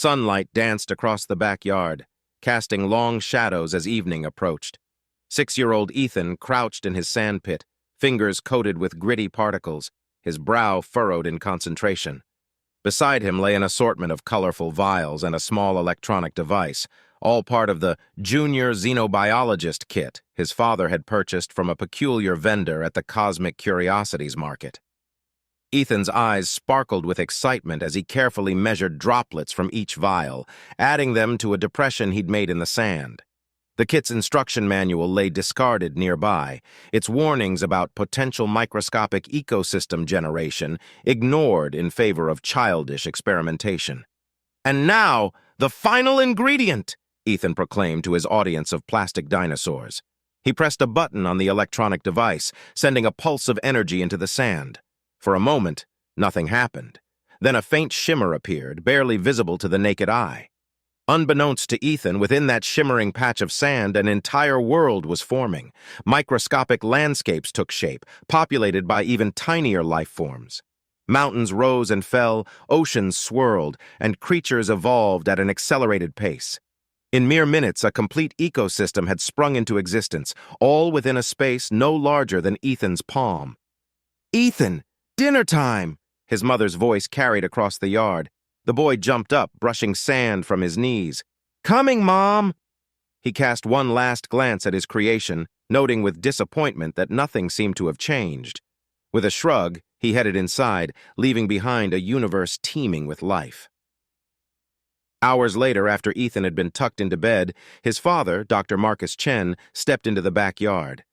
Sunlight danced across the backyard, casting long shadows as evening approached. 6-year-old Ethan crouched in his sandpit, fingers coated with gritty particles, his brow furrowed in concentration. Beside him lay an assortment of colorful vials and a small electronic device, all part of the Junior Xenobiologist kit his father had purchased from a peculiar vendor at the Cosmic Curiosities Market. Ethan's eyes sparkled with excitement as he carefully measured droplets from each vial, adding them to a depression he'd made in the sand. The kit's instruction manual lay discarded nearby, its warnings about potential microscopic ecosystem generation ignored in favor of childish experimentation. "And now, the final ingredient!" Ethan proclaimed to his audience of plastic dinosaurs. He pressed a button on the electronic device, sending a pulse of energy into the sand. For a moment, nothing happened. Then a faint shimmer appeared, barely visible to the naked eye. Unbeknownst to Ethan, within that shimmering patch of sand, an entire world was forming. Microscopic landscapes took shape, populated by even tinier life forms. Mountains rose and fell, oceans swirled, and creatures evolved at an accelerated pace. In mere minutes, a complete ecosystem had sprung into existence, all within a space no larger than Ethan's palm. "Ethan, dinner time!" His mother's voice carried across the yard. The boy jumped up, brushing sand from his knees. "Coming, Mom!" He cast one last glance at his creation, noting with disappointment that nothing seemed to have changed. With a shrug, he headed inside, leaving behind a universe teeming with life. Hours later, after Ethan had been tucked into bed, his father, Dr. Marcus Chen, stepped into the backyard.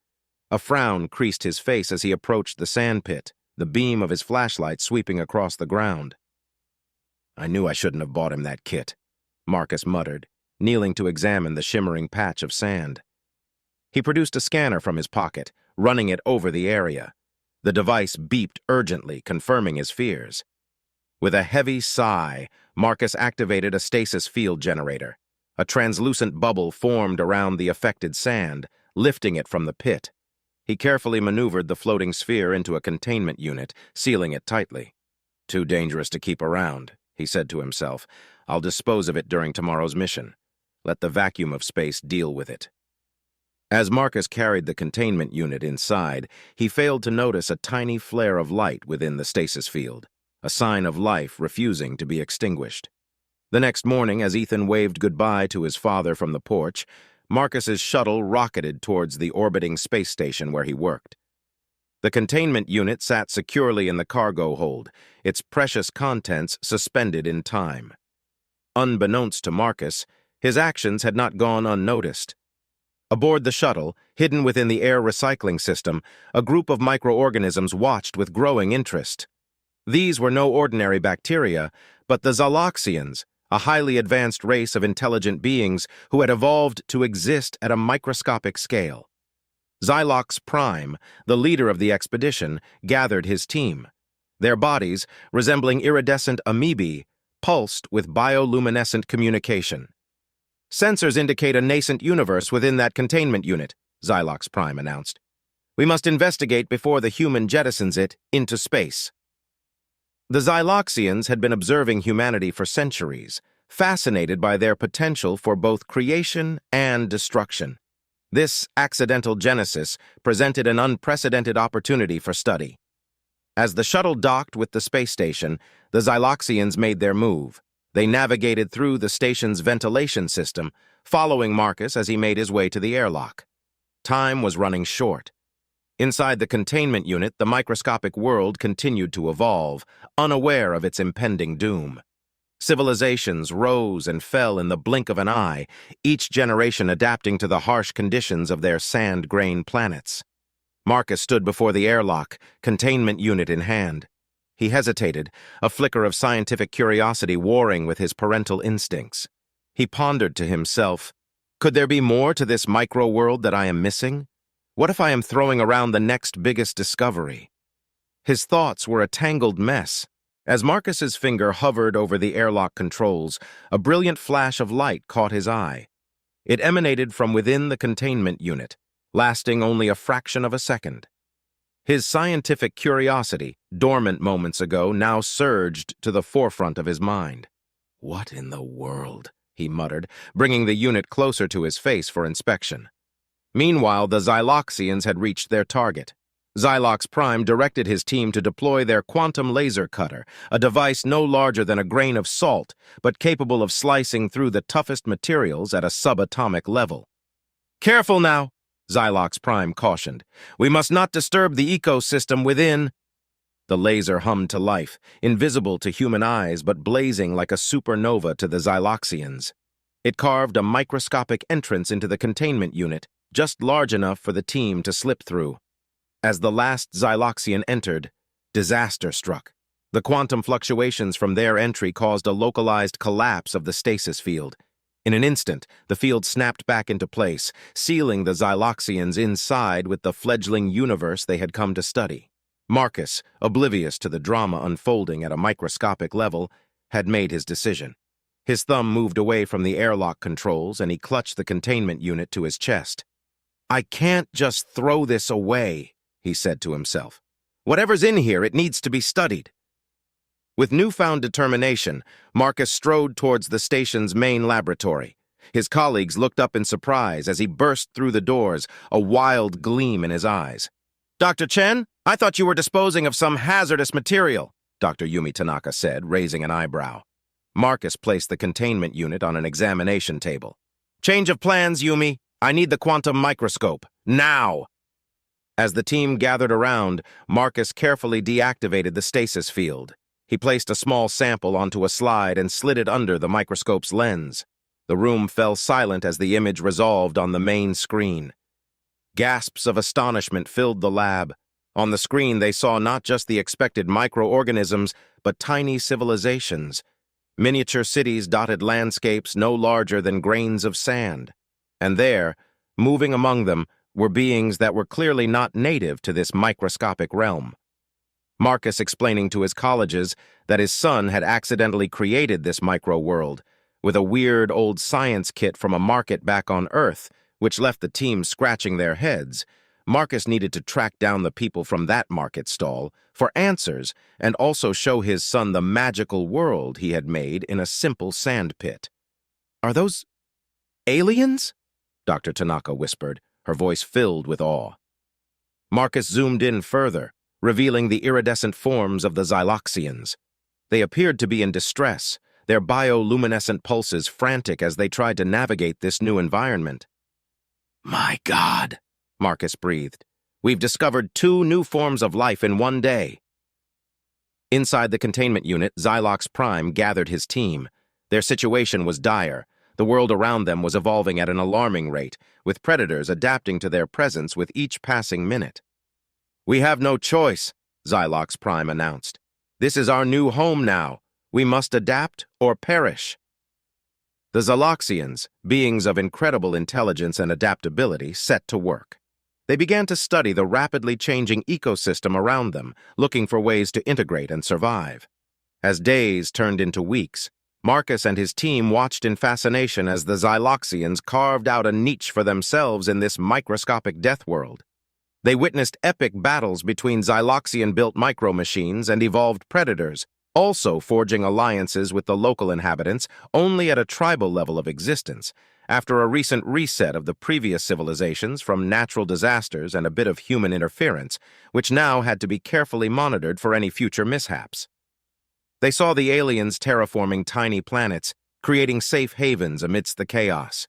A frown creased his face as he approached the sandpit, the beam of his flashlight sweeping across the ground. "I knew I shouldn't have bought him that kit," Marcus muttered, kneeling to examine the shimmering patch of sand. He produced a scanner from his pocket, running it over the area. The device beeped urgently, confirming his fears. With a heavy sigh, Marcus activated a stasis field generator. A translucent bubble formed around the affected sand, lifting it from the pit. He carefully maneuvered the floating sphere into a containment unit, sealing it tightly. "Too dangerous to keep around," he said to himself. "I'll dispose of it during tomorrow's mission. Let the vacuum of space deal with it." As Marcus carried the containment unit inside, he failed to notice a tiny flare of light within the stasis field, a sign of life refusing to be extinguished. The next morning, as Ethan waved goodbye to his father from the porch, Marcus's shuttle rocketed towards the orbiting space station where he worked. The containment unit sat securely in the cargo hold, its precious contents suspended in time. Unbeknownst to Marcus, his actions had not gone unnoticed. Aboard the shuttle, hidden within the air recycling system, a group of microorganisms watched with growing interest. These were no ordinary bacteria, but the Xyloxians, a highly advanced race of intelligent beings who had evolved to exist at a microscopic scale. Xylox Prime, the leader of the expedition, gathered his team. Their bodies, resembling iridescent amoebae, pulsed with bioluminescent communication. "Sensors indicate a nascent universe within that containment unit," Xylox Prime announced. "We must investigate before the human jettisons it into space." The Xyloxians had been observing humanity for centuries, fascinated by their potential for both creation and destruction. This accidental genesis presented an unprecedented opportunity for study. As the shuttle docked with the space station, the Xyloxians made their move. They navigated through the station's ventilation system, following Marcus as he made his way to the airlock. Time was running short. Inside the containment unit, the microscopic world continued to evolve, unaware of its impending doom. Civilizations rose and fell in the blink of an eye, each generation adapting to the harsh conditions of their sand-grain planets. Marcus stood before the airlock, containment unit in hand. He hesitated, a flicker of scientific curiosity warring with his parental instincts. He pondered to himself, could there be more to this micro-world that I am missing? What if I am throwing around the next biggest discovery? His thoughts were a tangled mess. As Marcus's finger hovered over the airlock controls, a brilliant flash of light caught his eye. It emanated from within the containment unit, lasting only a fraction of a second. His scientific curiosity, dormant moments ago, now surged to the forefront of his mind. "What in the world?" he muttered, bringing the unit closer to his face for inspection. Meanwhile, the Xyloxians had reached their target. Xylox Prime directed his team to deploy their quantum laser cutter, a device no larger than a grain of salt, but capable of slicing through the toughest materials at a subatomic level. "Careful now," Xylox Prime cautioned. "We must not disturb the ecosystem within." The laser hummed to life, invisible to human eyes but blazing like a supernova to the Xyloxians. It carved a microscopic entrance into the containment unit, just large enough for the team to slip through. As the last Xyloxian entered, disaster struck. The quantum fluctuations from their entry caused a localized collapse of the stasis field. In an instant, the field snapped back into place, sealing the Xyloxians inside with the fledgling universe they had come to study. Marcus, oblivious to the drama unfolding at a microscopic level, had made his decision. His thumb moved away from the airlock controls and he clutched the containment unit to his chest. "I can't just throw this away," he said to himself. "Whatever's in here, it needs to be studied." With newfound determination, Marcus strode towards the station's main laboratory. His colleagues looked up in surprise as he burst through the doors, a wild gleam in his eyes. "Dr. Chen, I thought you were disposing of some hazardous material," Dr. Yumi Tanaka said, raising an eyebrow. Marcus placed the containment unit on an examination table. "Change of plans, Yumi. I need the quantum microscope. Now!" As the team gathered around, Marcus carefully deactivated the stasis field. He placed a small sample onto a slide and slid it under the microscope's lens. The room fell silent as the image resolved on the main screen. Gasps of astonishment filled the lab. On the screen, they saw not just the expected microorganisms, but tiny civilizations. Miniature cities dotted landscapes no larger than grains of sand. And there, moving among them, were beings that were clearly not native to this microscopic realm. Marcus explaining to his colleges that his son had accidentally created this micro-world with a weird old science kit from a market back on Earth, which left the team scratching their heads. Marcus needed to track down the people from that market stall for answers and also show his son the magical world he had made in a simple sand pit. "Are those aliens?" Dr. Tanaka whispered, her voice filled with awe. Marcus zoomed in further, revealing the iridescent forms of the Xyloxians. They appeared to be in distress, their bioluminescent pulses frantic as they tried to navigate this new environment. "My God," Marcus breathed. "We've discovered 2 new forms of life in one day." Inside the containment unit, Xylox Prime gathered his team. Their situation was dire. The world around them was evolving at an alarming rate, with predators adapting to their presence with each passing minute. "We have no choice," Xylox Prime announced. "This is our new home now. We must adapt or perish." The Xyloxians, beings of incredible intelligence and adaptability, set to work. They began to study the rapidly changing ecosystem around them, looking for ways to integrate and survive. As days turned into weeks, Marcus and his team watched in fascination as the Xyloxians carved out a niche for themselves in this microscopic Deathworld. They witnessed epic battles between Xyloxian-built micro-machines and evolved predators, also forging alliances with the local inhabitants only at a tribal level of existence, after a recent reset of the previous civilizations from natural disasters and a bit of human interference, which now had to be carefully monitored for any future mishaps. They saw the aliens terraforming tiny planets, creating safe havens amidst the chaos.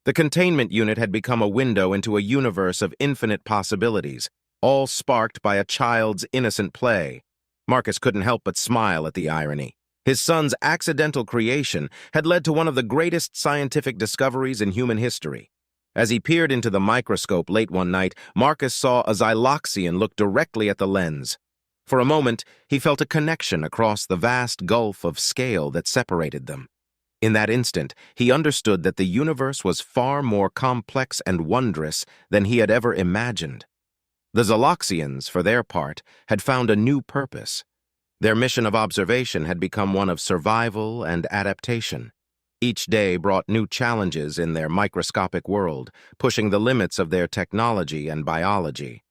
The containment unit had become a window into a universe of infinite possibilities, all sparked by a child's innocent play. Marcus couldn't help but smile at the irony. His son's accidental creation had led to one of the greatest scientific discoveries in human history. As he peered into the microscope late one night, Marcus saw a Xyloxian look directly at the lens. For a moment, he felt a connection across the vast gulf of scale that separated them. In that instant, he understood that the universe was far more complex and wondrous than he had ever imagined. The Xyloxians, for their part, had found a new purpose. Their mission of observation had become one of survival and adaptation. Each day brought new challenges in their microscopic world, pushing the limits of their technology and biology.